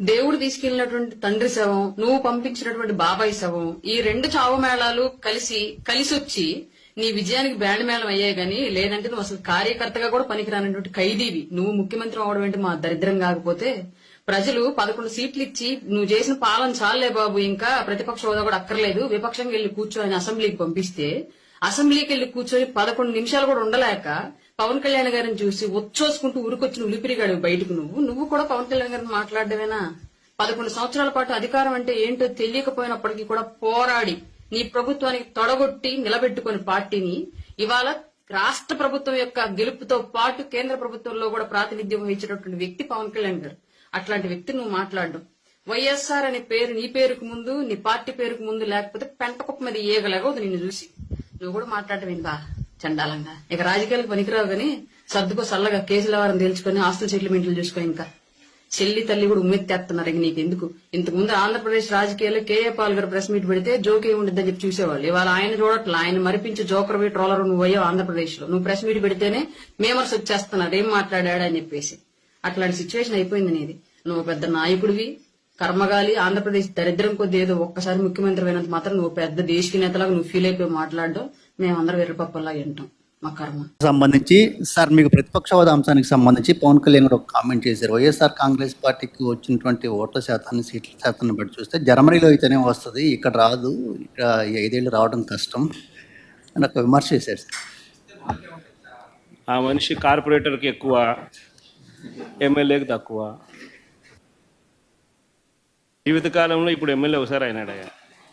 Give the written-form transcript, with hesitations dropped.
దేవుడు తీసుకెళ్లినటువంటి తండ్రి శవం, నువ్వు పంపించినటువంటి బాబాయ్ శవం, ఈ రెండు చావు మేళాలు కలిసొచ్చి నీ విజయానికి బ్యాండ్ మేళం అయ్యాయి గానీ, లేదంటే నువ్వు అసలు కార్యకర్తగా కూడా పనికిరానటువంటి ఖైదీవి. నువ్వు ముఖ్యమంత్రి అవడం ఏంటి మా దరిద్రం కాకపోతే? ప్రజలు 11 సీట్లు ఇచ్చి నువ్వు చేసిన పాలన చాలే బాబు, ఇంకా ప్రతిపక్ష హోదా కూడా అక్కర్లేదు, విపక్షంగా వెళ్లి కూర్చొని అసెంబ్లీకి పంపిస్తే, అసెంబ్లీకి వెళ్లి కూర్చొని 11 నిమిషాలు కూడా ఉండలేక పవన్ కళ్యాణ్ గారిని చూసి వచ్చోసుకుంటూ ఉరికొచ్చిన ఉలిపిరిగాడు బయటకు. నువ్వు కూడా పవన్ కళ్యాణ్ గారిని మాట్లాడమేనా? 11 సంవత్సరాల పాటు అధికారం అంటే ఏంటో తెలియకపోయినప్పటికీ కూడా పోరాడి నీ ప్రభుత్వానికి తొడగొట్టి నిలబెట్టుకుని పార్టీని ఇవాళ రాష్ట్ర ప్రభుత్వం యొక్క గెలుపుతో పాటు కేంద్ర ప్రభుత్వంలో కూడా ప్రాతినిధ్యం వహించినటువంటి వ్యక్తి పవన్ కళ్యాణ్ గారు. అట్లాంటి వ్యక్తి నువ్వు మాట్లాడడం, వైఎస్ఆర్ అనే పేరు నీ పేరుకు ముందు, నీ పార్టీ పేరుకు ముందు లేకపోతే పెంటకుప్ప మీద ఏగలేగదు నిన్ను చూసి. నువ్వు కూడా మాట్లాడటం బా చండాలంగా. ఇక రాజకీయాలకు పనికిరావు గానీ సర్దుకో సల్లగా, కేసుల వారం తేల్చుకొని ఆస్తుల సెటిల్మెంట్లు చూసుకో. ఇంకా చెల్లి తల్లి కూడా ఉమ్మెత్తేస్తున్నారు. ఇక నీకెందుకు? ఇంతకు ముందు ఆంధ్రప్రదేశ్ రాజకీయాల్లో కేఏ పాల్ గారు ప్రెస్ మీట్ పెడితే జోక్ ఏముండిద్దని చెప్పి చూసేవాళ్ళు. ఇవాళ ఆయన చూడట్లా, ఆయన మరిపించి జోకర్ పోయి ట్రోలర్ నువ్వు అయ్యావు ఆంధ్రప్రదేశ్ లో. నువ్వు ప్రెస్ మీట్ పెడితేనే మేమర్స్ వచ్చేస్తున్నారు ఏం మాట్లాడా అని చెప్పేసి. అట్లాంటి సిచ్యువేషన్ అయిపోయింది నీది. నువ్వు పెద్ద నాయకుడివి, కర్మగాలి. ఆంధ్రప్రదేశ్ దరిద్రం కొద్ది ఏదో ఒక్కసారి ముఖ్యమంత్రి అయినంత మాత్రం నువ్వు పెద్ద దేశకి నేతలాగా నువ్వు ఫీల్ అయిపోయి మాట్లాడడం మేమందరం వెర్రిపప్పల్లా వింటాం. మా కర్మ. సంబంధించి సార్, మీకు ప్రతిపక్ష హోదా అంశానికి సంబంధించి పవన్ కళ్యాణ్ గారు ఒక కామెంట్ చేశారు. వైఎస్ఆర్ కాంగ్రెస్ పార్టీకి వచ్చినటువంటి ఓట్ల శాతాన్ని, సీట్ల శాతాన్ని బట్టి చూస్తే జర్మనీలో అయితేనే వస్తుంది, ఇక్కడ రాదు, ఇక్కడ 5 ఏళ్ళు రావడం కష్టం అని ఒక విమర్శ చేశారు. ఆ మనిషి కార్పొరేటర్కి ఎక్కువ, ఎమ్మెల్యేకి తక్కువ. జీవితకాలంలో ఇప్పుడు ఎమ్మెల్యే ఒకసారి అయినాడయ్యా.